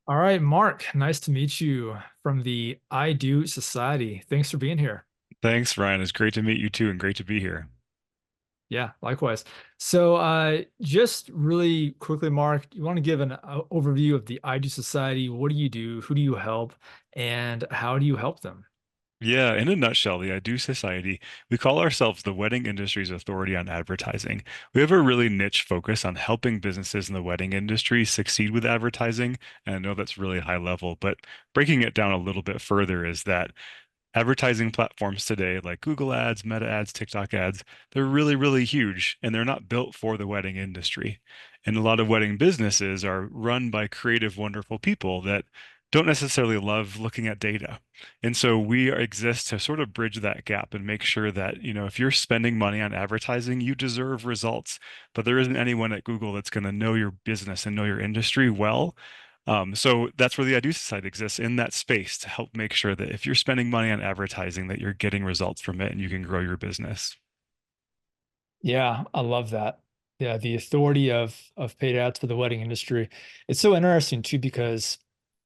All right, Mark, nice to meet you from the I Do Society. Thanks for being here. Thanks, Ryan. It's great to meet you too, and great to be here. Yeah, likewise. Just really quickly, Mark, you want to give an overview of the I Do Society? What do you do? Who do you help? And how do you help them? Yeah, in a nutshell, the I Do Society, we call ourselves the wedding industry's authority on advertising. We have a really niche focus on helping businesses in the wedding industry succeed with advertising. And I know that's really high level, but breaking it down a little bit further is that advertising platforms today, like Google Ads, Meta Ads, TikTok ads, they're really, really huge and they're not built for the wedding industry. And a lot of wedding businesses are run by creative, wonderful people that don't necessarily love looking at data. And so we exist to sort of bridge that gap and make sure that, if you're spending money on advertising, you deserve results. But there isn't anyone at Google that's going to know your business and know your industry well. So that's where the I Do Society exists in that space to help make sure that if you're spending money on advertising, that you're getting results from it and you can grow your business. Yeah, I love that. Yeah, the authority of paid ads for the wedding industry. It's so interesting too because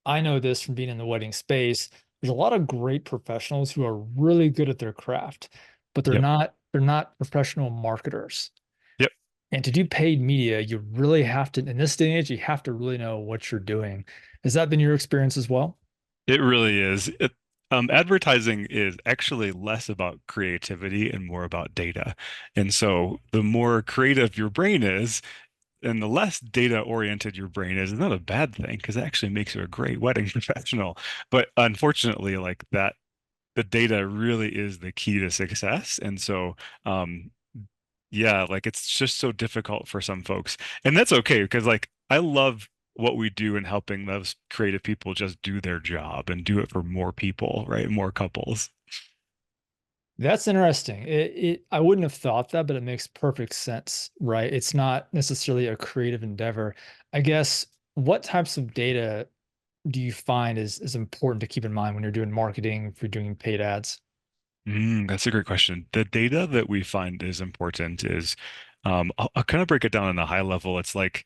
I know this from being in the wedding space. There's a lot of great professionals who are really good at their craft, but they're Yep. not professional marketers. Yep. And to do paid media, you really have to, in this day and age, you have to really know what you're doing. Has that been your experience as well? It really is. Advertising is actually less about creativity and more about data. And so the more creative your brain is, and the less data oriented your brain is not a bad thing because it actually makes you a great wedding professional. But unfortunately, like that, the data really is the key to success. And so, yeah, like it's just so difficult for some folks. And that's okay because like I love what we do in helping those creative people just do their job and do it for more people, right? More couples. That's interesting. I wouldn't have thought that, but it makes perfect sense, right? It's not necessarily a creative endeavor. I guess what types of data do you find is important to keep in mind when you're doing marketing, if you're doing paid ads? That's a great question. The data that we find is important is I'll kind of break it down on a high level. It's like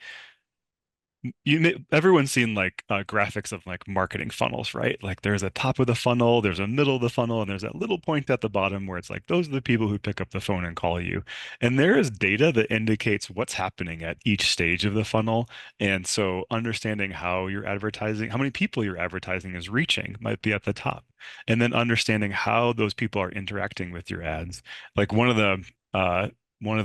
everyone's seen like graphics of like marketing funnels, right? Like there's a top of the funnel, there's a middle of the funnel, and there's that little point at the bottom where it's like those are the people who pick up the phone and call you. And there is data that indicates what's happening at each stage of the funnel. And so understanding how you're advertising, how many people you're advertising is reaching might be at the top. And then understanding how those people are interacting with your ads. Like one of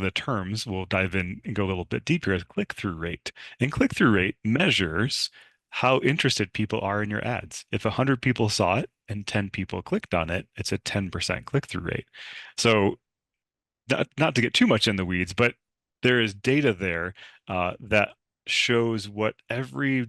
the terms we'll dive in and go a little bit deeper is click-through rate. And click-through rate measures how interested people are in your ads. If 100 people saw it and 10 people clicked on it, it's a 10% click-through rate. So not to get too much in the weeds, but there is data there that shows what every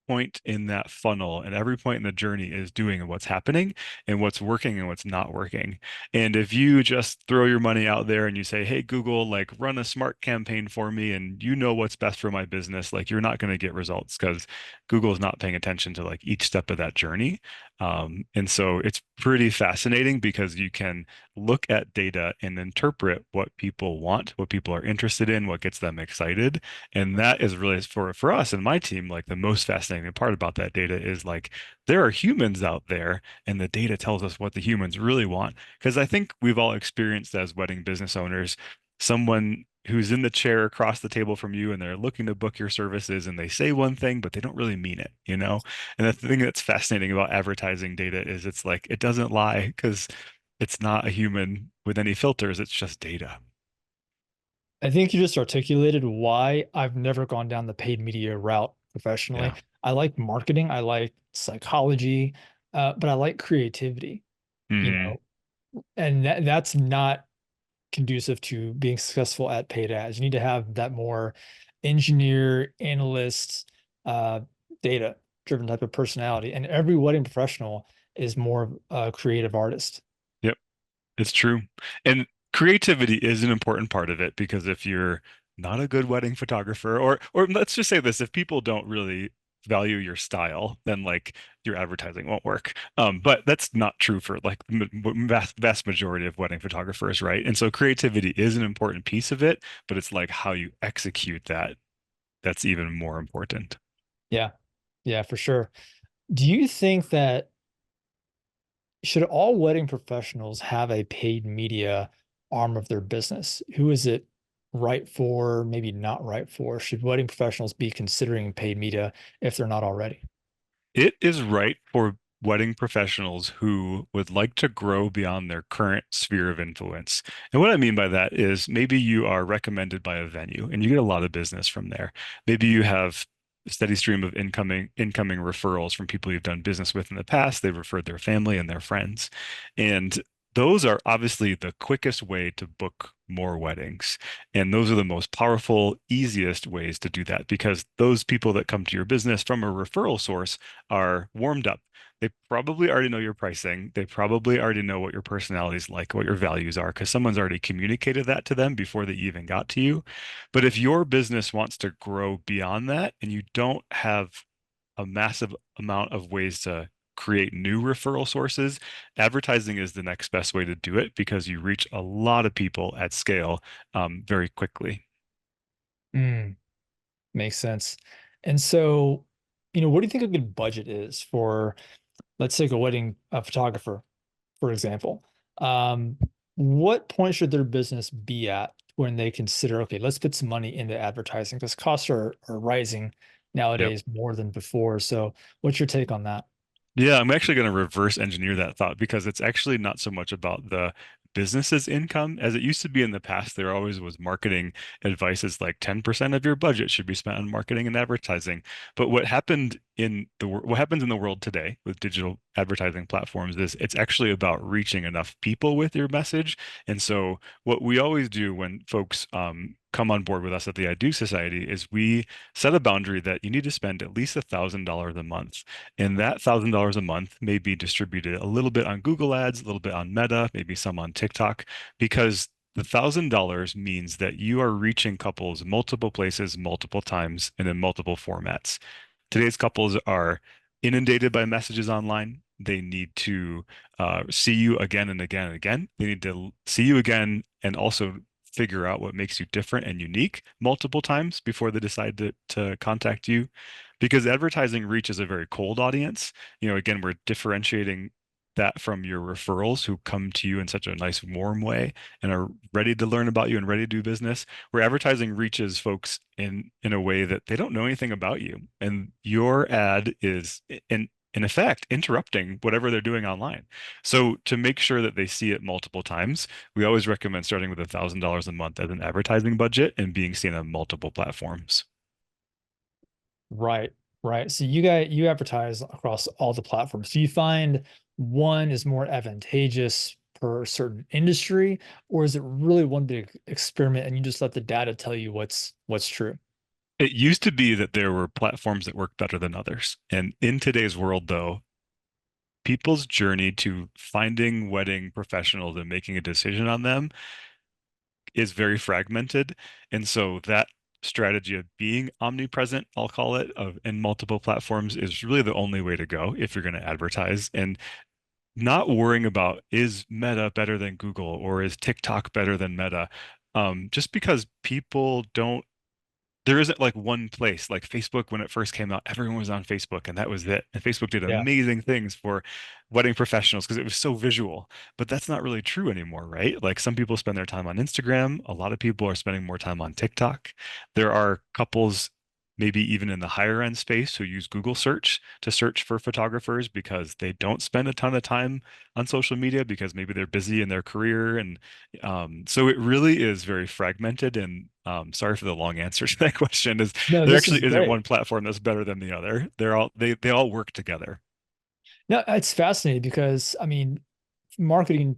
point in that funnel and every point in the journey is doing and what's happening and what's working and what's not working. And if you just throw your money out there and you say, "Hey, Google, like run a smart campaign for me and you know what's best for my business," like you're not going to get results because Google is not paying attention to like each step of that journey. And so it's pretty fascinating because you can look at data and interpret what people want, what people are interested in, what gets them excited. And that is really for us and my team, like the most fascinating part about that data is like there are humans out there and the data tells us what the humans really want. Because I think we've all experienced as wedding business owners, someone who's in the chair across the table from you and they're looking to book your services and they say one thing, but they don't really mean it, you know? And the thing that's fascinating about advertising data is it's like it doesn't lie because it's not a human with any filters, it's just data. I think you just articulated why I've never gone down the paid media route professionally. Yeah. I like marketing, I like psychology, but I like creativity, you Hmm. know, and that's not conducive to being successful at paid ads. You need to have that more engineer, analyst, uh, data driven type of personality. And every wedding professional is more of a creative artist. Yep. It's true. And creativity is an important part of it because if you're not a good wedding photographer, or let's just say this, if people don't really value your style, then like your advertising won't work. But that's not true for like vast majority of wedding photographers, right? And so creativity is an important piece of it, but it's like how you execute that that's even more important. Yeah. Yeah, for sure. Do you think that should all wedding professionals have a paid media arm of their business? Who is it right for, maybe not right for? Should wedding professionals be considering paid media if they're not already? It is right for wedding professionals who would like to grow beyond their current sphere of influence. And what I mean by that is maybe you are recommended by a venue and you get a lot of business from there. Maybe you have a steady stream of incoming referrals from people you've done business with in the past. They've referred their family and their friends. And those are obviously the quickest way to book more weddings. And those are the most powerful, easiest ways to do that because those people that come to your business from a referral source are warmed up. They probably already know your pricing. They probably already know what your personality is like, what your values are, because someone's already communicated that to them before they even got to you. But if your business wants to grow beyond that and you don't have a massive amount of ways to create new referral sources, advertising is the next best way to do it because you reach a lot of people at scale very quickly. Mm, makes sense. And so, what do you think a good budget is for, let's take a wedding photographer, for example? Um, what point should their business be at when they consider, okay, let's put some money into advertising because costs are rising Yep. nowadays more than before. So, what's your take on that? Yeah, I'm actually going to reverse engineer that thought because it's actually not so much about the business's income as it used to be in the past. There always was marketing advice is like 10% of your budget should be spent on marketing and advertising. But what happens in the world today with digital advertising platforms is it's actually about reaching enough people with your message. And so what we always do when folks come on board with us at the I Do Society is we set a boundary that you need to spend at least $1,000 a month and that $1,000 a month may be distributed a little bit on Google Ads, a little bit on Meta, maybe some on TikTok, because the $1,000 means that you are reaching couples multiple places, multiple times, and in multiple formats. Today's couples are inundated by messages online. They need to see you again and again and again. They need to see you again and also figure out what makes you different and unique multiple times before they decide to contact you. Because advertising reaches a very cold audience. Again, we're differentiating that from your referrals who come to you in such a nice, warm way and are ready to learn about you and ready to do business, where advertising reaches folks in a way that they don't know anything about you. And your ad is in effect interrupting whatever they're doing online. So to make sure that they see it multiple times, we always recommend starting with $1,000 a month as an advertising budget and being seen on multiple platforms. Right, right. So you advertise across all the platforms. Do you find one is more advantageous per certain industry, or is it really one big experiment and you just let the data tell you what's true? It used to be that there were platforms that worked better than others. And in today's world, though, people's journey to finding wedding professionals and making a decision on them is very fragmented. And so that strategy of being omnipresent, I'll call it, of in multiple platforms is really the only way to go if you're going to advertise. And not worrying about is Meta better than Google or is TikTok better than Meta. Just because people don't there isn't like one place like Facebook when it first came out, everyone was on Facebook and that was it. And Facebook did Yeah. amazing things for wedding professionals because it was so visual. But that's not really true anymore, right? Like some people spend their time on Instagram, a lot of people are spending more time on TikTok. There are couples maybe even in the higher end space who use Google search to search for photographers because they don't spend a ton of time on social media because maybe they're busy in their career and so it really is very fragmented, and sorry for the long answer to that question. Is No, there this is actually isn't great. one platform that's better than the other? They all work together. No, it's fascinating because I mean, marketing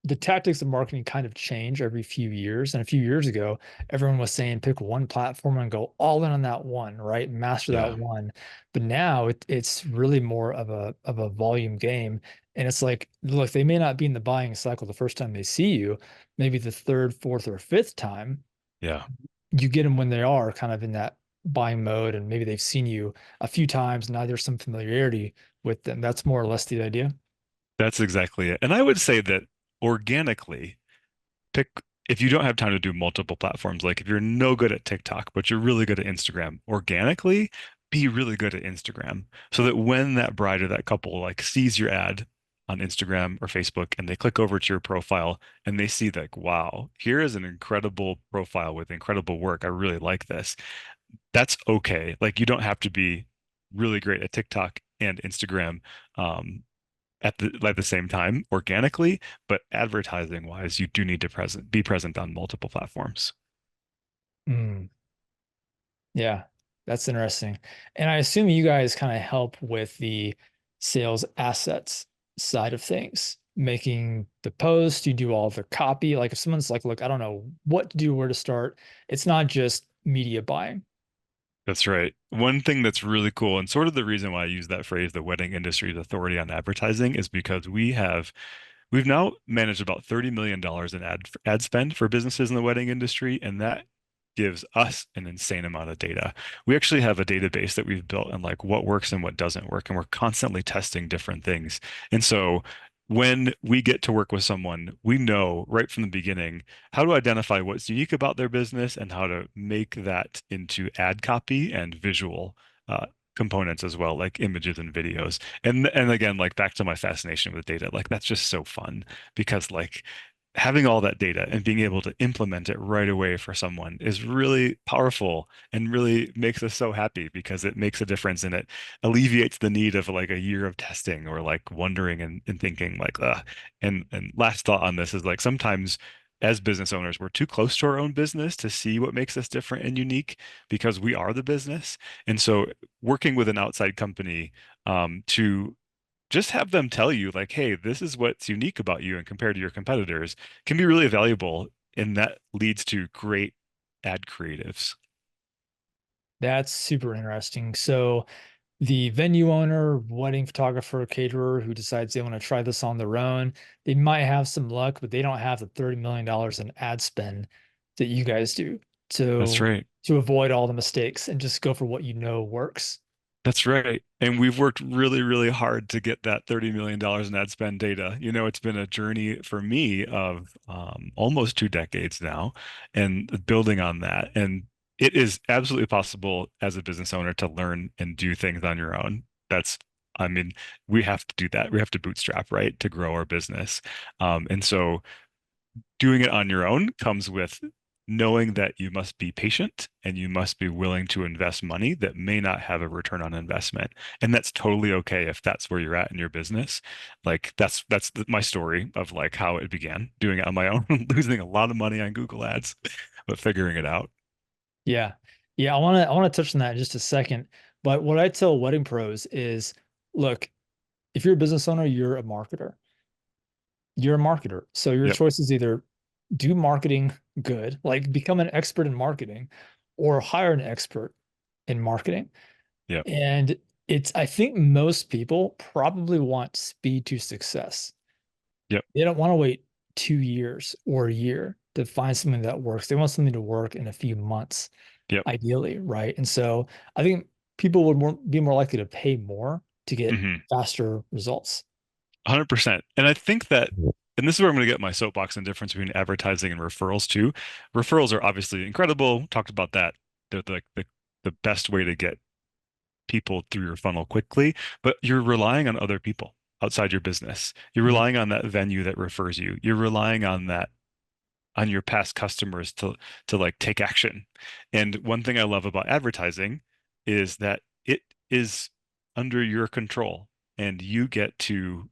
the tactics of marketing kind of change every few years. And a few years ago, everyone was saying pick one platform and go all in on that one, right? Master that Yeah, one. But now it's really more of a volume game. And it's like, look, they may not be in the buying cycle the first time they see you, maybe the third, fourth, or fifth time. yeah, You get them when they are kind of in that buying mode, and maybe they've seen you a few times. Now there's some familiarity with them. That's more or less the idea. that's exactly it. And I would say that organically, pick if you don't have time to do multiple platforms, like if you're no good at TikTok, but you're really good at Instagram, organically, be really good at Instagram so that when that bride or that couple like sees your ad on Instagram or Facebook and they click over to your profile and they see like, wow, here is an incredible profile with incredible work. I really like this. That's okay. Like you don't have to be really great at TikTok and Instagram at the same time organically, but advertising wise, you do need to be present on multiple platforms. Mm, yeah, that's interesting. And I assume you guys kind of help with the sales assets side of things, making the post, you do all the copy. Like if someone's like, look, I don't know what to do, where to start, it's not just media buying. That's right. One thing that's really cool, and sort of the reason why I use that phrase, the wedding industry's authority on advertising, is because we've now managed about $30 million dollars in ad spend for businesses in the wedding industry, and that gives us an insane amount of data. We actually have a database that we've built on like what works and what doesn't work, and we're constantly testing different things. And so when we get to work with someone, we know right from the beginning how to identify what's unique about their business and how to make that into ad copy and visual uh, components as well, like images and videos. And again, like back to my fascination with data, like that's just so fun because like having all that data and being able to implement it right away for someone is really powerful and really makes us so happy because it makes a difference and it alleviates the need of like a year of testing or like wondering and thinking like and last thought on this is like sometimes as business owners we're too close to our own business to see what makes us different and unique because we are the business. And so working with an outside company to just have them tell you like, hey, this is what's unique about you and compared to your competitors can be really valuable. And that leads to great ad creatives. That's super interesting. So the venue owner, wedding photographer, caterer who decides they want to try this on their own, they might have some luck, but they don't have the $30 million dollars in ad spend that you guys do That's to right. avoid all the mistakes and just go for what you know works. That's right. And we've worked really, really hard to get that $30 million dollars in ad spend data. You know, it's been a journey for me of almost 2 decades now and building on that. And it is absolutely possible as a business owner to learn and do things on your own. I mean, we have to do that. We have to bootstrap, right, to grow our business. And so doing it on your own comes with knowing that you must be patient and you must be willing to invest money that may not have a return on investment. And that's totally okay if that's where you're at in your business. Like my story of like how it began, doing it on my own, losing a lot of money on Google Ads, but figuring it out. Yeah. Yeah, I want to touch on that in just a second. But what I tell wedding pros is, look, if you're a business owner, you're a marketer. You're a marketer. So your Yep, choice is either do marketing good, like become an expert in marketing, or hire an expert in marketing. yep, And I think most people probably want speed to success. yep, They don't want to wait 2 years or a year to find something that works. They want something to work in a few months, yep. ideally, right? And so I think people would be more likely to pay more to get hmm faster results. 100%. And I think that, and this is where I'm going to get my soapbox and difference between advertising and referrals too. Referrals are obviously incredible. Talked about that. They're the best way to get people through your funnel quickly, but you're relying on other people outside your business. You're Mhm. relying on that venue that refers you. You're relying on that on your past customers to like take action. And one thing I love about advertising is that it is under your control and you get to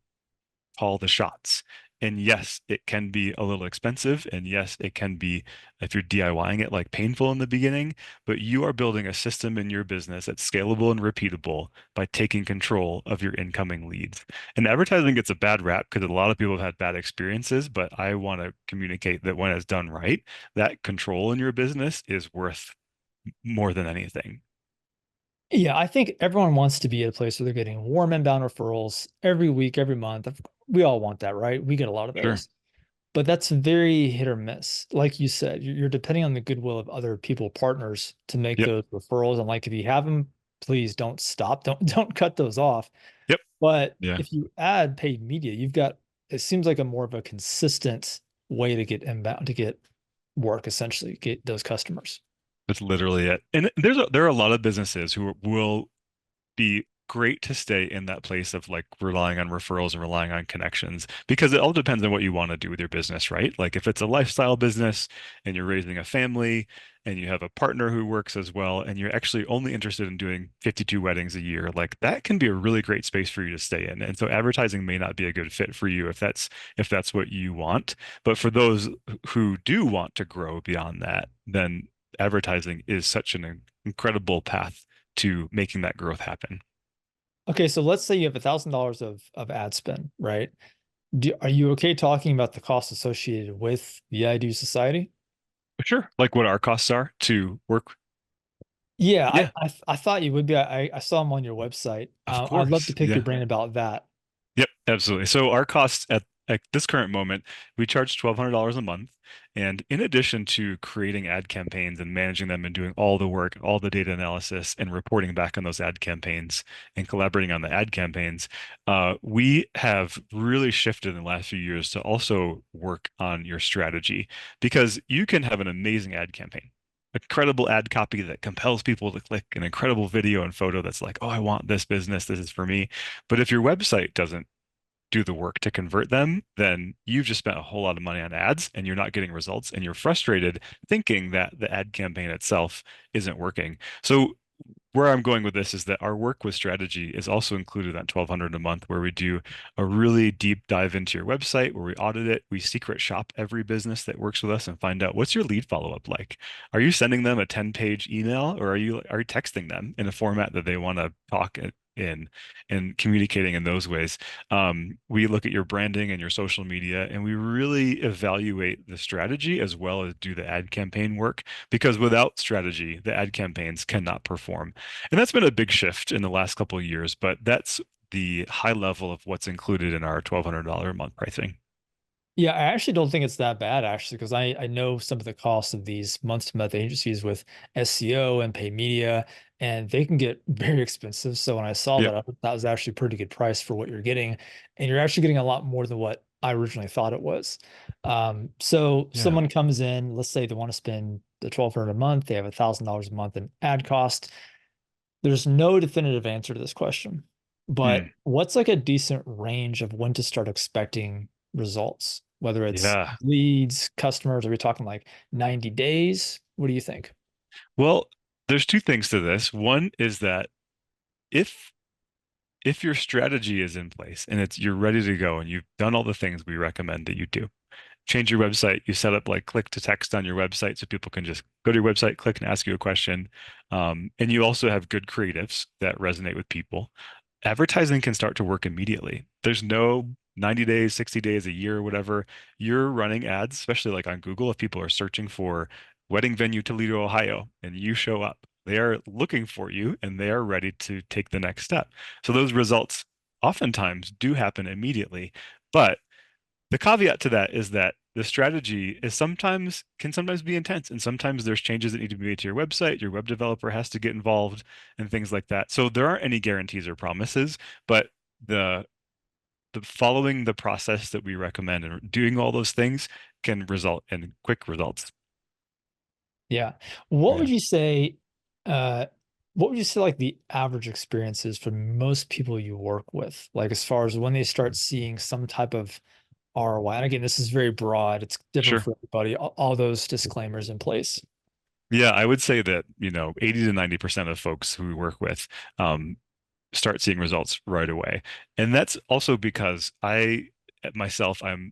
call the shots. And yes, it can be a little expensive. And yes, it can be, if you're DIYing it, like painful in the beginning, but you are building a system in your business that's scalable and repeatable by taking control of your incoming leads. And advertising gets a bad rap because a lot of people have had bad experiences, but I want to communicate that when it's done right, that control in your business is worth more than anything. Yeah, I think everyone wants to be at a place where they're getting warm inbound referrals every week, every month. We all want that, right? We get a lot of Sure. those, but that's very hit or miss. Like you said, you're depending on the goodwill of other people, partners to make Yep. those referrals. And like, if you have them, please don't stop. Don't cut those off. Yep. But Yeah. if you add paid media, you've got, it seems like a more of a consistent way to get inbound, to get work, essentially, get those customers. That's literally it. And there are a lot of businesses who will be great to stay in that place of like relying on referrals and relying on connections because it all depends on what you want to do with your business, right? Like if it's a lifestyle business and you're raising a family and you have a partner who works as well and you're actually only interested in doing 52 weddings a year, like that can be a really great space for you to stay in. And so advertising may not be a good fit for you if that's what you want. But for those who do want to grow beyond that, then advertising is such an incredible path to making that growth happen. Okay, so let's say you have $1,000 of ad spend, right? Are you okay talking about the costs associated with the I Do Society? Sure. Like what our costs are to work. Yeah, Yeah, I thought you would be. I saw them on your website. of I'd love to course. pick your Yeah. brain about that. Yep, absolutely. So our costs at this current moment, we charge $1,200 a month. And in addition to creating ad campaigns and managing them and doing all the work, all the data analysis and reporting back on those ad campaigns and collaborating on the ad campaigns, we have really shifted in the last few years to also work on your strategy because you can have an amazing ad campaign. Incredible ad copy that compels people to click, an incredible video and photo that's like, oh, I want this business. This is for me. But if your website doesn't do the work to convert them, then you've just spent a whole lot of money on ads and you're not getting results and you're frustrated thinking that the ad campaign itself isn't working. So where I'm going with this is that our work with strategy is also included at 1,200 a month, where we do a really deep dive into your website, where we audit it, we secret shop every business that works with us and find out what's your lead follow-up like. Are you sending them a 10-page email, or are you texting them in a format that they want to talk in and communicating in those ways? We look at your branding and your social media, and we really evaluate the strategy as well as do the ad campaign work because without strategy, the ad campaigns cannot perform. And that's been a big shift in the last couple of years, but that's the high level of what's included in our $1,200 a month pricing. Yeah, I actually don't think it's that bad actually, because I know some of the costs of these month-to-month agencies with SEO and paid media, and they can get very expensive. So when I saw Yep. that, I thought that was actually a pretty good price for what you're getting, and you're actually getting a lot more than what I originally thought it was. So Yeah. someone comes in, let's say they want to spend the 1,200 a month, they have $1,000 a month in ad cost. There's no definitive answer to this question, but Hmm. what's like a decent range of when to start expecting results? Whether it's Yeah. leads, customers, are we talking like 90 days? What do you think? Well, there's two things to this. One is that if if your strategy is in place and it's you're ready to go and you've done all the things we recommend that you do, change your website. You set up like click to text on your website so people can just go to your website, click and ask you a question. And you also have good creatives that resonate with people. Advertising can start to work immediately. There's no 90 days, 60 days, a year, whatever. You're running ads, especially like on Google, if people are searching for wedding venue Toledo, Ohio, and you show up. They are looking for you and they are ready to take the next step. So those results oftentimes do happen immediately. But the caveat to that is that the strategy is sometimes be intense, and sometimes there's changes that need to be made to your website. Your web developer has to get involved and things like that. So there aren't any guarantees or promises, but the the following the process that we recommend and doing all those things can result in quick results. Yeah. What Yeah, would you say, uh, what would you say like the average experience is for most people you work with? Like as far as when they start seeing some type of ROI. And again, this is very broad. It's different sure. for everybody. All those disclaimers in place. Yeah, I would say that, 80 to 90% of folks who we work with um, start seeing results right away. And that's also because I'm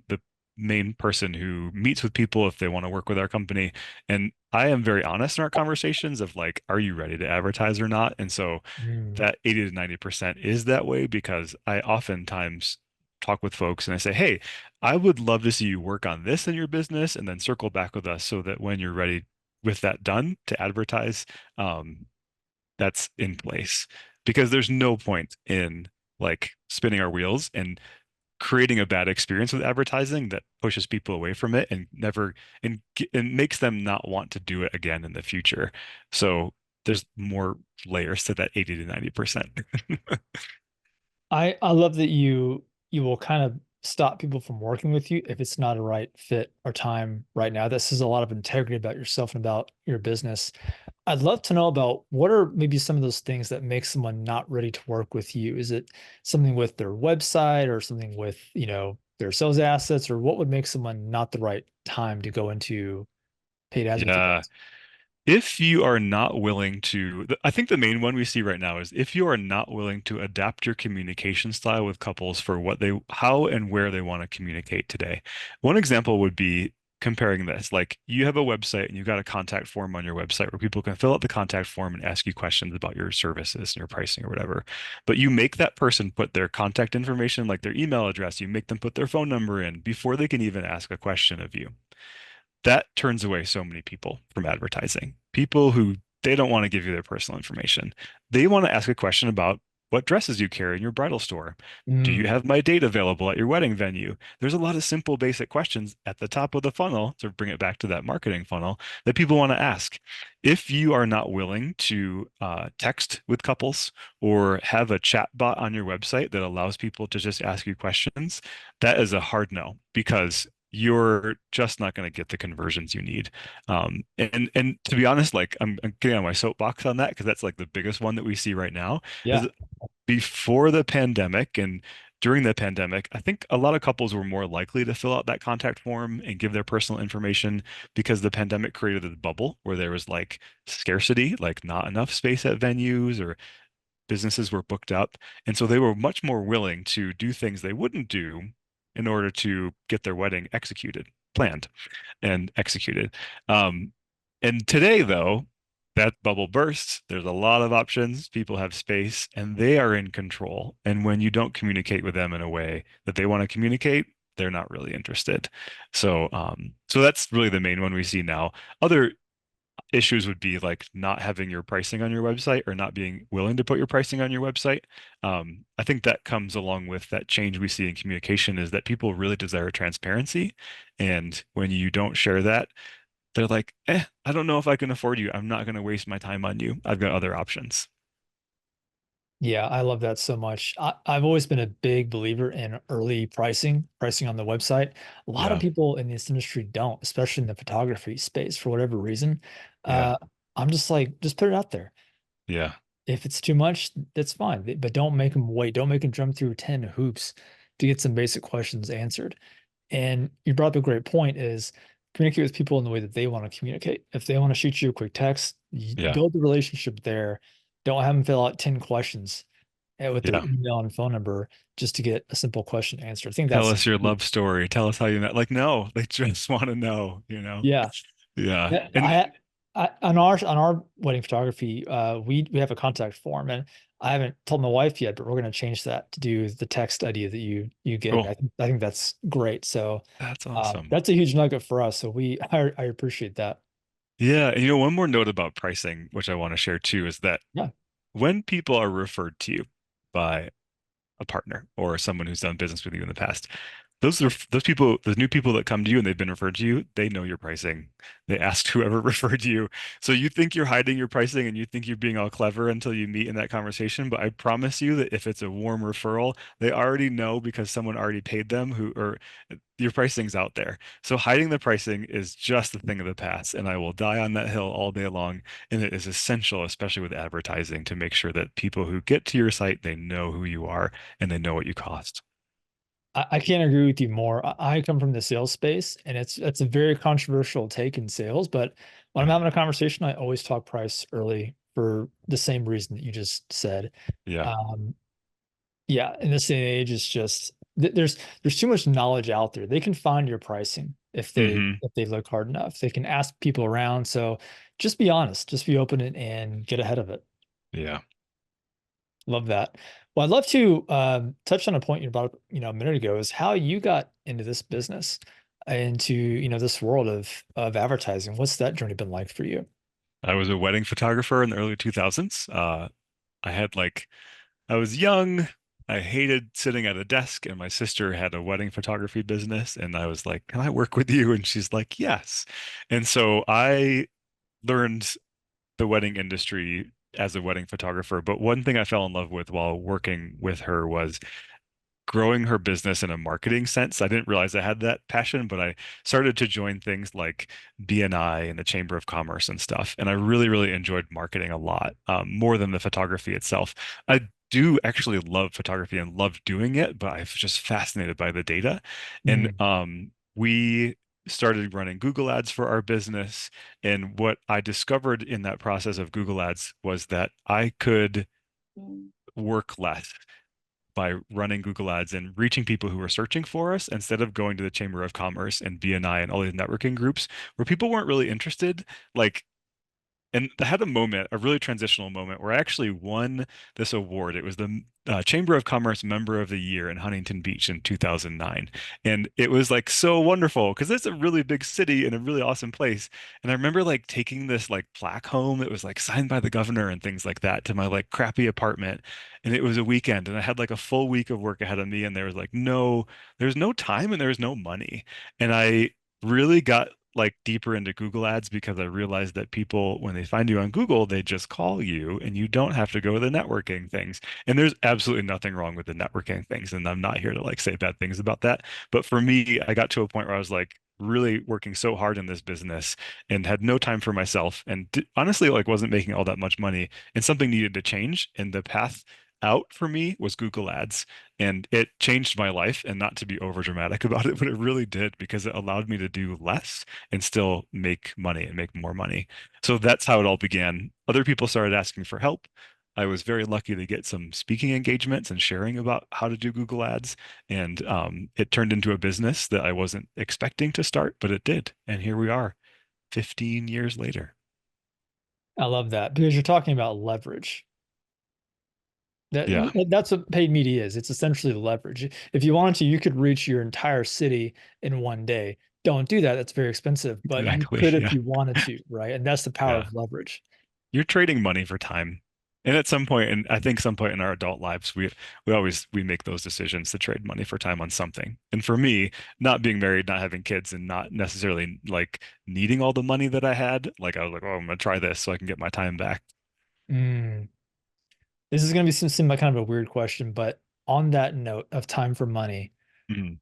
the main person who meets with people if they want to work with our company. And I am very honest in our conversations of like, are you ready to advertise or not? And so Mm. that 80 to 90% is that way because I oftentimes talk with folks and I say, hey, I would love to see you work on this in your business and then circle back with us so that when you're ready with that done to advertise, um, that's in place because there's no point in like spinning our wheels and creating a bad experience with advertising that pushes people away from it and never and makes them not want to do it again in the future. So there's more layers to that 80 to 90%. I love that you will kind of stop people from working with you if it's not a right fit or time right now. This is a lot of integrity about yourself and about your business. I'd love to know about what are maybe some of those things that make someone not ready to work with you? Is it something with their website or something with, their sales assets, or what would make someone not the right time to go into paid ads with you Yeah. guys? If you are not willing to, I think the main one we see right now is if you are not willing to adapt your communication style with couples for how and where they want to communicate today. One example would be comparing this. Like you have a website and you've got a contact form on your website where people can fill out the contact form and ask you questions about your services and your pricing or whatever. But you make that person put their contact information, like their email address, you make them put their phone number in before they can even ask a question of you. That turns away so many people from advertising. People who they don't want to give you their personal information. They want to ask a question about what dresses you carry in your bridal store. Do you Mm, have my date available at your wedding venue? There's a lot of simple, basic questions at the top of the funnel to bring it back to that marketing funnel that people want to ask. If you are not willing to text with couples or have a chat bot on your website that allows people to just ask you questions, that is a hard no because you're just not going to get the conversions you need. And to be honest, like I'm getting on my soapbox on that because that's like the biggest one that we see right now yeah. is before the pandemic and during the pandemic, I think a lot of couples were more likely to fill out that contact form and give their personal information because the pandemic created a bubble where there was like scarcity, like not enough space at venues or businesses were booked up. And so they were much more willing to do things they wouldn't do in order to get their wedding executed, planned and executed. Um, and today, though, that bubble bursts. There's a lot of options. People have space and they are in control. And when you don't communicate with them in a way that they want to communicate, they're not really interested. So that's really the main one we see now. Other issues would be like not having your pricing on your website or not being willing to put your pricing on your website. I think that comes along with that change we see in communication is that people really desire transparency. And when you don't share that, they're like, I don't know if I can afford you. I'm not going to waste my time on you. I've got other options. Yeah, I love that so much. I've always been a big believer in early pricing on the website. A lot of Yeah. people in this industry don't, especially in the photography space for whatever reason. Yeah. Uh, I'm just like, just put it out there. Yeah. If it's too much, that's fine. But don't make them wait. Don't make them jump through 10 hoops to get some basic questions answered. And you brought up a great point is communicate with people in the way that they want to communicate. If they want to shoot you a quick text, you Yeah. build the relationship there. Don't have them fill out 10 questions with their Yeah. email and phone number just to get a simple question answered. I think Tell that's us your love story. Tell us how you met. Like, no, they just want to know. yeah. Yeah. Yeah, And I on our wedding photography, we have a contact form, and I haven't told my wife yet, but we're going to change that to do the text idea that you gave me. cool. I think that's great. So That's awesome. that's a huge nugget for us. So I appreciate that. Yeah, and one more note about pricing, which I want to share too, is that Yeah. when people are referred to you by a partner or someone who's done business with you in the past, those people, the new people that come to you and they've been referred to you, they know your pricing. They asked whoever referred you. So you think you're hiding your pricing and you think you're being all clever until you meet in that conversation. But I promise you that if it's a warm referral, they already know because someone already paid them who or your pricing's out there. So hiding the pricing is just the thing of the past. And I will die on that hill all day long. And it is essential, especially with advertising, to make sure that people who get to your site, they know who you are and they know what you cost. I can't agree with you more. I come from the sales space, and it's a very controversial take in sales. But when I'm Yeah. having a conversation, I always talk price early for the same reason that you just said. Yeah. Um, yeah, in this day and age, it's just there's too much knowledge out there. They can find your pricing Hmm. if they look hard enough. They can ask people around. So just be honest, just be open and get ahead of it. Yeah. Love that. Well, I'd love to touch on a point you brought up, a minute ago, is how you got into this business, into this world of advertising. What's that journey been like for you? I was a wedding photographer in the early 2000s. I had like, I was young. I hated sitting at a desk, and my sister had a wedding photography business. And I was like, can I work with you? And she's like, yes. And so I learned the wedding industry as a wedding photographer. But one thing I fell in love with while working with her was growing her business in a marketing sense. I didn't realize I had that passion, but I started to join things like BNI and the Chamber of Commerce and stuff. And I really, really enjoyed marketing a lot, more than the photography itself. I do actually love photography and love doing it, but I'm just fascinated by the data. And Mm. we started running Google Ads for our business. And what I discovered in that process of Google Ads was that I could work less by running Google Ads and reaching people who were searching for us instead of going to the Chamber of Commerce and BNI and all these networking groups where people weren't really interested. Like, and I had a moment, a really transitional moment where I actually won this award. It was the Chamber of Commerce Member of the Year in Huntington Beach in 2009. And it was like so wonderful because it's a really big city and a really awesome place. And I remember like taking this like plaque home that was like signed by the governor and things like that to my like crappy apartment. And it was a weekend and I had like a full week of work ahead of me. And there was like there's no time and there was no money. And I really got like deeper into Google Ads because I realized that people, when they find you on Google, they just call you and you don't have to go to the networking things. And there's absolutely nothing wrong with the networking things. And I'm not here to like say bad things about that. But for me, I got to a point where I was like really working so hard in this business and had no time for myself and honestly like wasn't making all that much money and something needed to change. And the path out for me was Google Ads. And it changed my life. And not to be over dramatic about it, but it really did because it allowed me to do less and still make money and make more money. So that's how it all began. Other people started asking for help. I was very lucky to get some speaking engagements and sharing about how to do Google Ads. And it turned into a business that I wasn't expecting to start, but it did. And here we are, 15 years later. I love that because you're talking about leverage. Yeah, That's what paid media is. It's essentially leverage. If you wanted to, you could reach your entire city in one day. Don't do that. That's very expensive, but you exactly. could if Yeah. you wanted to, right? And that's the power Yeah. of leverage. You're trading money for time. And at some point, and I think some point in our adult lives, we make those decisions to trade money for time on something. And for me, not being married, not having kids, and not necessarily like needing all the money that I had, like I was like, oh, I'm gonna try this so I can get my time back. Mm. This is going to seem like kind of a weird question, but on that note of time for money, Mhm.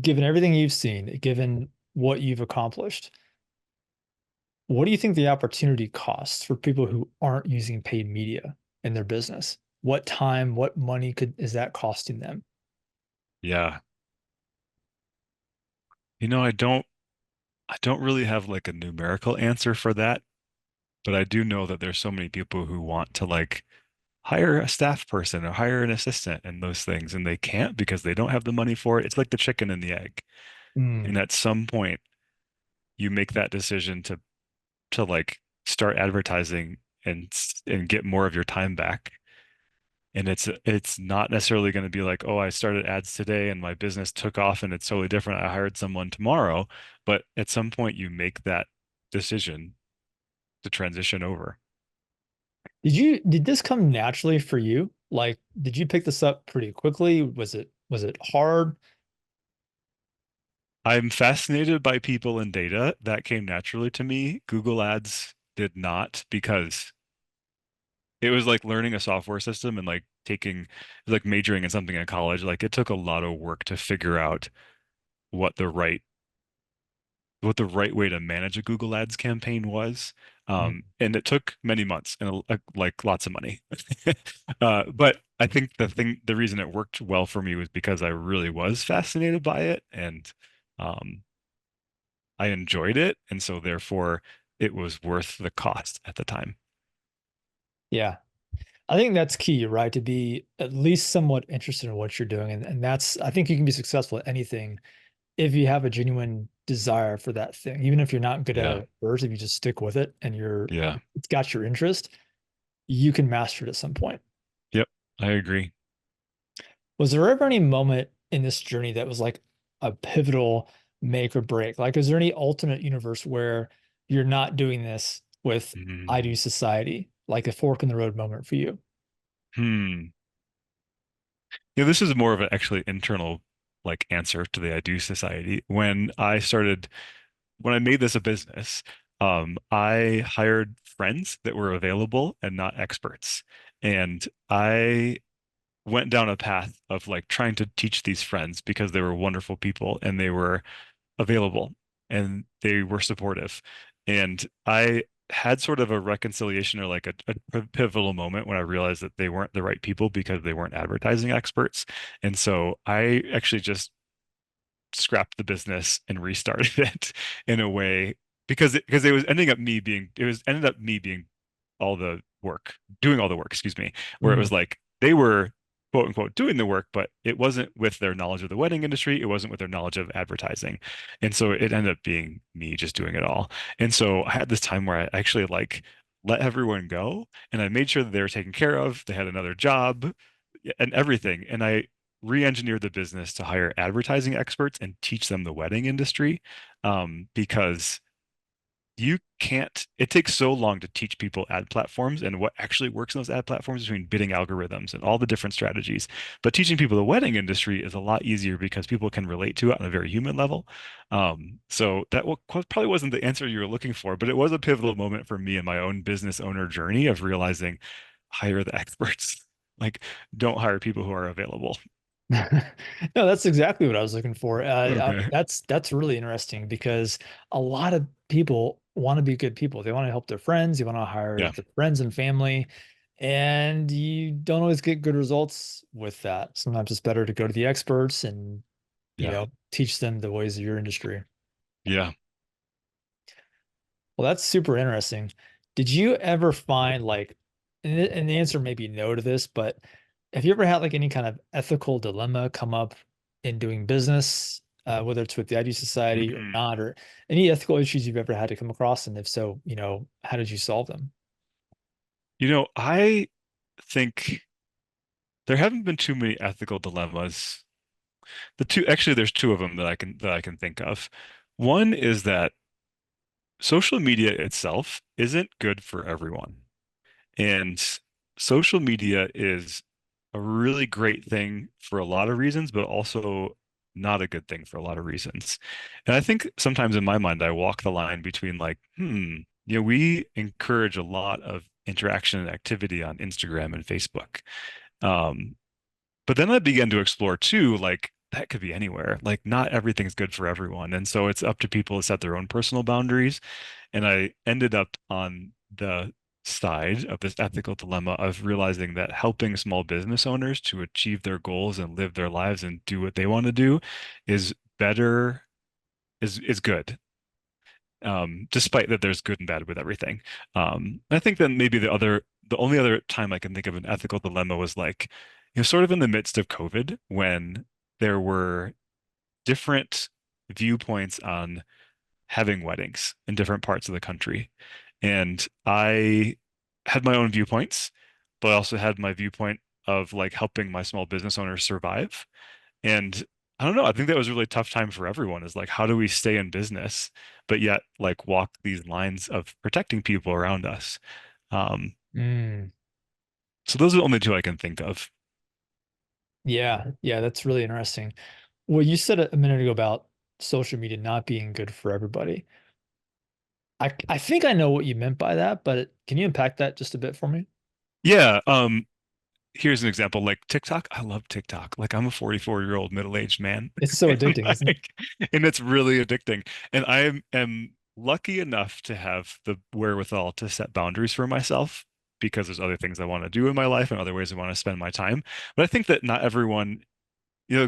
given everything you've seen, given what you've accomplished, what do you think the opportunity costs for people who aren't using paid media in their business? What time, what money could is that costing them? Yeah. I don't really have like a numerical answer for that, but I do know that there's so many people who want to like hire a staff person or hire an assistant and those things, and they can't because they don't have the money for it. It's like the chicken and the egg. Mm. And at some point, you make that decision to like start advertising and get more of your time back. And it's not necessarily going to be like, oh, I started ads today and my business took off and it's totally different. I hired someone tomorrow. But at some point, you make that decision to transition over. Did this come naturally for you? Like, did you pick this up pretty quickly? Was it hard? I'm fascinated by people and data. That came naturally to me. Google Ads did not because it was like learning a software system and like like majoring in something in college. Like it took a lot of work to figure out what the right what the right way to manage a Google Ads campaign was. Mm. And it took many months and like lots of money. But I think the reason it worked well for me was because I really was fascinated by it and um, I enjoyed it. And so therefore it was worth the cost at the time. Yeah. I think that's key, right? To be at least somewhat interested in what you're doing. And that's, I think you can be successful at anything if you have a genuine desire for that thing. Even if you're not good at Yeah. it at first, if you just stick with it and Yeah. it's got your interest, you can master it at some point. Yep. I agree. Was there ever any moment in this journey that was like a pivotal make or break? Like, is there any alternate universe where you're not doing this with I Do Mm. Society, like a fork in the road moment for you? Hmm. Yeah, this is more of an actually internal like answer to the I Do Society. When I made this a business, I hired friends that were available and not experts. And I went down a path of like trying to teach these friends because they were wonderful people and they were available and they were supportive. And I had sort of a reconciliation or like a pivotal moment when I realized that they weren't the right people because they weren't advertising experts. And so I actually just scrapped the business and restarted it in a way because it was ending up me being it was ended up me being all the work, doing all the work, excuse me, where it Mm. was like they were quote unquote doing the work, but it wasn't with their knowledge of the wedding industry, it wasn't with their knowledge of advertising. And so it ended up being me just doing it all. And so I had this time where I actually like let everyone go and I made sure that they were taken care of, they had another job and everything. And I re-engineered the business to hire advertising experts and teach them the wedding industry because you can't, it takes so long to teach people ad platforms and what actually works in those ad platforms between bidding algorithms and all the different strategies. But teaching people the wedding industry is a lot easier because people can relate to it on a very human level. So that probably wasn't the answer you were looking for, but it was a pivotal moment for me in my own business owner journey of realizing hire the experts. Like, don't hire people who are available. No, that's exactly what I was looking for. Okay. That's really interesting because a lot of people want to be good people. They want to help their friends. They want to hire Yeah. their friends and family, and you don't always get good results with that. Sometimes it's better to go to the experts and, Yeah. teach them the ways of your industry. Yeah. Well, that's super interesting. Did you ever find like, and the answer may be no to this, but have you ever had like any kind of ethical dilemma come up in doing business, whether it's with the ID Society or Mm-mm. not, or any ethical issues you've ever had to come across? And if so, how did you solve them? I think there haven't been too many ethical dilemmas. Actually, there's two of them that I can think of. One is that social media itself isn't good for everyone. And social media is a really great thing for a lot of reasons, but also not a good thing for a lot of reasons. And I think sometimes in my mind, I walk the line between like, we encourage a lot of interaction and activity on Instagram and Facebook. Um, but then I began to explore too, like that could be anywhere. Like not everything's good for everyone. And so it's up to people to set their own personal boundaries. And I ended up on the side of this ethical dilemma of realizing that helping small business owners to achieve their goals and live their lives and do what they want to do is better, is good. Despite that there's good and bad with everything. I think then maybe the only other time I can think of an ethical dilemma was like, sort of in the midst of COVID when there were different viewpoints on having weddings in different parts of the country. And I had my own viewpoints, but I also had my viewpoint of like helping my small business owners survive. And I don't know, I think that was a really tough time for everyone is like, how do we stay in business, but yet like walk these lines of protecting people around us? Um, Mm, so those are the only two I can think of. yeah, yeah, that's really interesting. Well, you said a minute ago about social media not being good for everybody. I think I know what you meant by that, but can you unpack that just a bit for me? Yeah. Here's an example like TikTok. I love TikTok. Like I'm a 44-year-old middle-aged man. It's so And addicting, isn't it? like, and it's really addicting. And am lucky enough to have the wherewithal to set boundaries for myself because there's other things I want to do in my life and other ways I want to spend my time. But I think that not everyone,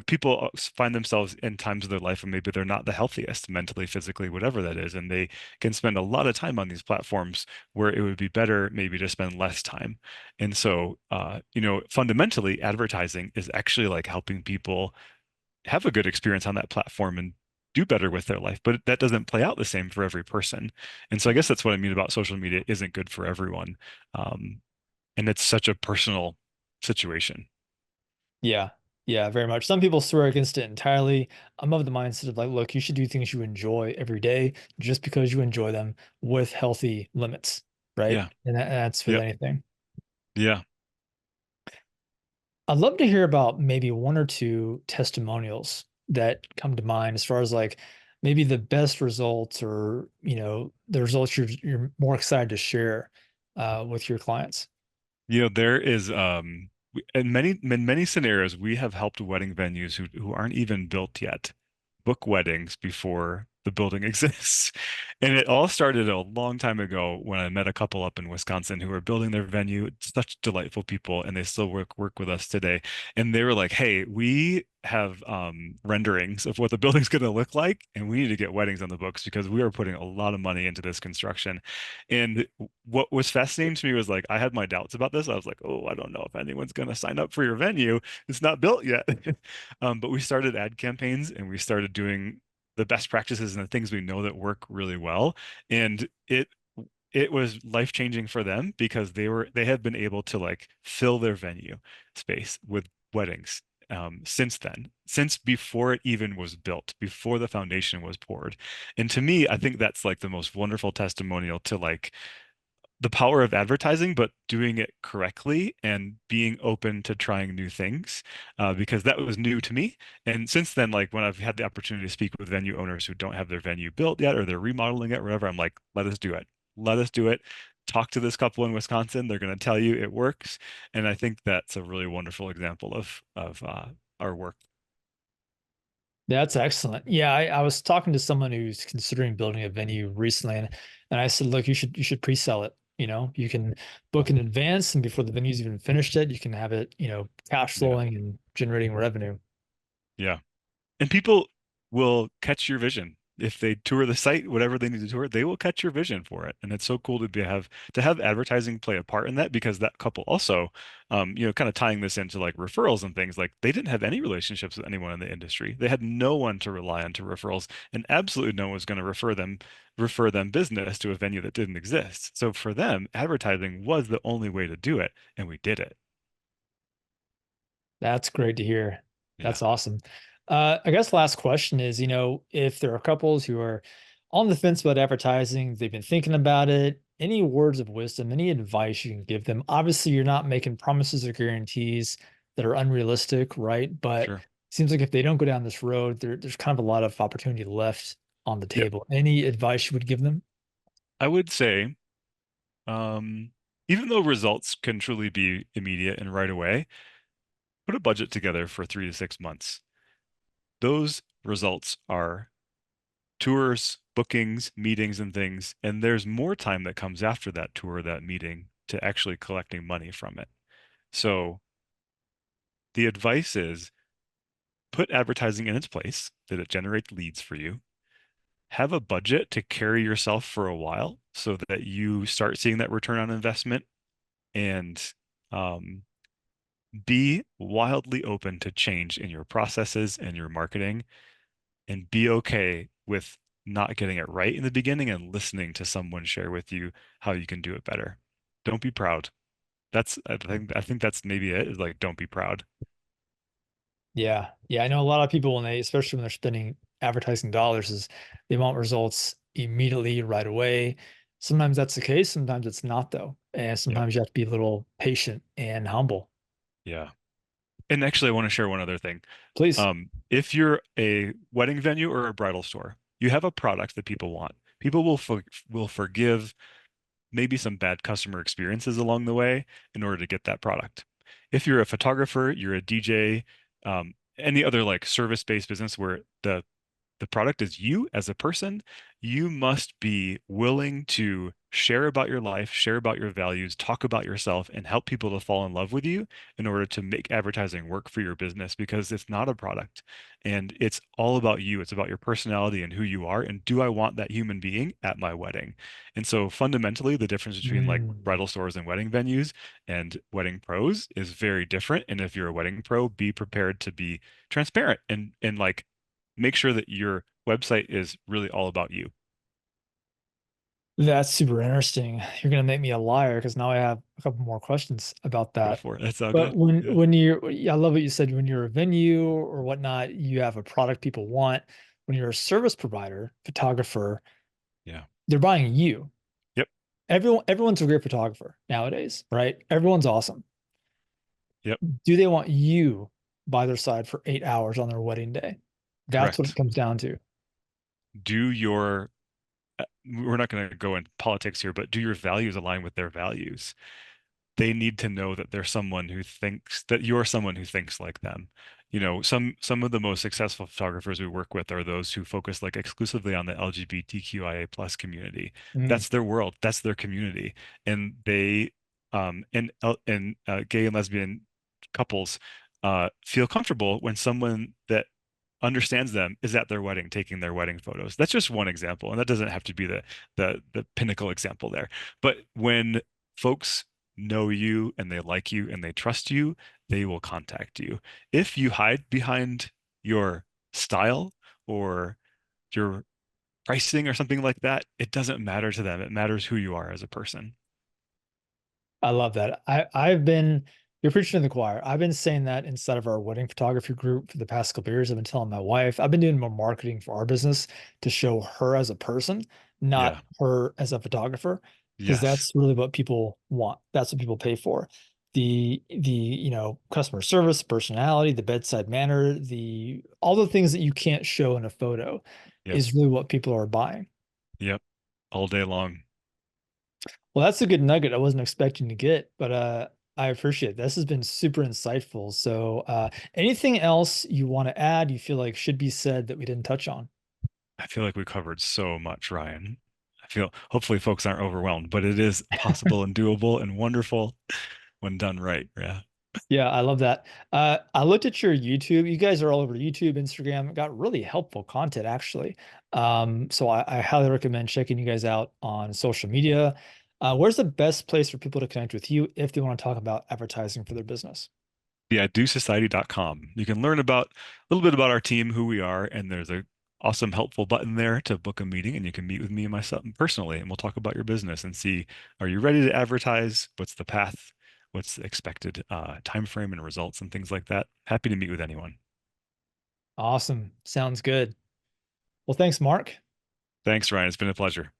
people find themselves in times of their life when maybe they're not the healthiest mentally, physically, whatever that is, and they can spend a lot of time on these platforms where it would be better maybe to spend less time. And so, fundamentally, advertising is actually like helping people have a good experience on that platform and do better with their life, but that doesn't play out the same for every person. And so I guess that's what I mean about social media isn't good for everyone. Um, and it's such a personal situation. Yeah. Yeah, very much. Some people swear against it entirely. I'm of the mindset of like, look, you should do things you enjoy every day just because you enjoy them with healthy limits, right? Yeah. And that's with Yep. anything. Yeah. I'd love to hear about maybe one or two testimonials that come to mind as far as like maybe the best results or, the results you're more excited to share with your clients. There is. In many scenarios, we have helped wedding venues who aren't even built yet book weddings before the building exists. And it all started a long time ago when I met a couple up in Wisconsin who were building their venue. Such delightful people, and they still work with us today. And they were like, "Hey, we have renderings of what the building's going to look like, and we need to get weddings on the books because we are putting a lot of money into this construction." And what was fascinating to me was like I had my doubts about this. I was like, "Oh, I don't know if anyone's going to sign up for your venue. It's not built yet." But we started ad campaigns and we started doing the best practices and the things we know that work really well. And it was life changing for them because they have been able to like fill their venue space with weddings since then, since before it even was built, before the foundation was poured. And to me, I think that's like the most wonderful testimonial to like the power of advertising, but doing it correctly and being open to trying new things, because that was new to me. And since then, like when I've had the opportunity to speak with venue owners who don't have their venue built yet or they're remodeling it, or whatever, I'm like, let us do it. Let us do it. Talk to this couple in Wisconsin. They're going to tell you it works. And I think that's a really wonderful example of our work. That's excellent. Yeah, I was talking to someone who's considering building a venue recently, and I said, look, you should pre-sell it. You can book in advance, and before the venue's even finished it, you can have it, cash Yeah. flowing and generating revenue. Yeah. And people will catch your vision. If they tour the site, whatever they need to tour, they will catch your vision for it. And it's so cool to have advertising play a part in that because that couple also, kind of tying this into like referrals and things, like they didn't have any relationships with anyone in the industry. They had no one to rely on to referrals, and absolutely no one was going to refer them business to a venue that didn't exist. So for them, advertising was the only way to do it, and we did it. That's great to hear. Yeah, That's awesome. I guess last question is, if there are couples who are on the fence about advertising, they've been thinking about it, any words of wisdom, any advice you can give them? Obviously, you're not making promises or guarantees that are unrealistic, right? But it sure. seems like if they don't go down this road, there's kind of a lot of opportunity left on the Yep. table. Any advice you would give them? I would say Um, even though results can truly be immediate and right away, put a budget together for 3 to 6 months. Those results are tours, bookings, meetings, and things, and there's more time that comes after that tour, that meeting, to actually collecting money from it. So the advice is put advertising in its place, that it generates leads for you. Have a budget to carry yourself for a while so that you start seeing that return on investment and um, be wildly open to change in your processes and your marketing, and be okay with not getting it right in the beginning and listening to someone share with you how you can do it better. Don't be proud. I think that's maybe it, is like don't be proud. Yeah. Yeah. I know a lot of people especially when they're spending advertising dollars, is they want results immediately right away. Sometimes that's the case. Sometimes it's not though. And Yep. sometimes you have to be a little patient and humble. Yeah. And actually, I want to share one other thing. Please. If you're a wedding venue or a bridal store, you have a product that people want. People will forgive maybe some bad customer experiences along the way in order to get that product. If you're a photographer, you're a DJ, any other like service-based business where the product is you as a person, you must be willing to share about your life, share about your values, talk about yourself, and help people to fall in love with you in order to make advertising work for your business because it's not a product and it's all about you. It's about your personality and who you are. And do I want that human being at my wedding? And so fundamentally, the difference between like Mm. bridal stores and wedding venues and wedding pros is very different. And if you're a wedding pro, be prepared to be transparent and like make sure that your website is really all about you. That's super interesting. You're gonna make me a liar because now I have a couple more questions about Go that. for it. That's all But good. when Yeah. when you're, I love what you said. When you're a venue or whatnot, you have a product people want. When you're a service provider, photographer, Yeah. they're buying you. Yep. Everyone's a great photographer nowadays, right? Everyone's awesome. Yep. Do they want you by their side for 8 hours on their wedding day? That's what it Correct. comes down to. We're not going to go into politics here, but do your values align with their values? they need to know that they're someone who thinks that you're someone who thinks like them. Some of the most successful photographers we work with are those who focus like exclusively on the LGBTQIA plus community. Mm, That's their world, that's their community, and gay and lesbian couples feel comfortable when someone that understands them is at their wedding taking their wedding photos. That's just one example, and that doesn't have to be the pinnacle example there. But when folks know you and they like you and they trust you, they will contact you. If you hide behind your style or your pricing or something like that, it doesn't matter to them. It matters who you are as a person. I love that. You're preaching to the choir. I've been saying that inside of our wedding photography group for the past couple of years. I've been telling my wife, I've been doing more marketing for our business to show her as a person, Yeah. not her as a photographer, because Yes. that's really what people want. That's what people pay for. Customer service, personality, the bedside manner, the all the things that you can't show in a photo Yep. is really what people are buying. Yep. All day long. Well, that's a good nugget I wasn't expecting to get, but I appreciate it. This has been super insightful. So, anything else you want to add, you feel like should be said that we didn't touch on? I feel like we covered so much, Ryan. I feel hopefully folks aren't overwhelmed, but it is possible and doable and wonderful when done right. Yeah. Yeah, I love that. I looked at your YouTube. You guys are all over YouTube, Instagram. Got really helpful content, actually. So I highly recommend checking you guys out on social media. Where's the best place for people to connect with you if they want to talk about advertising for their business? Yeah, dosociety.com. You can learn about a little bit about our team, who we are, and there's a awesome helpful button there to book a meeting and you can meet with me and myself personally and we'll talk about your business and see, are you ready to advertise? What's the path? What's the expected time frame and results and things like that? Happy to meet with anyone. Awesome. Sounds good. Well, thanks, Mark. Thanks, Ryan. It's been a pleasure.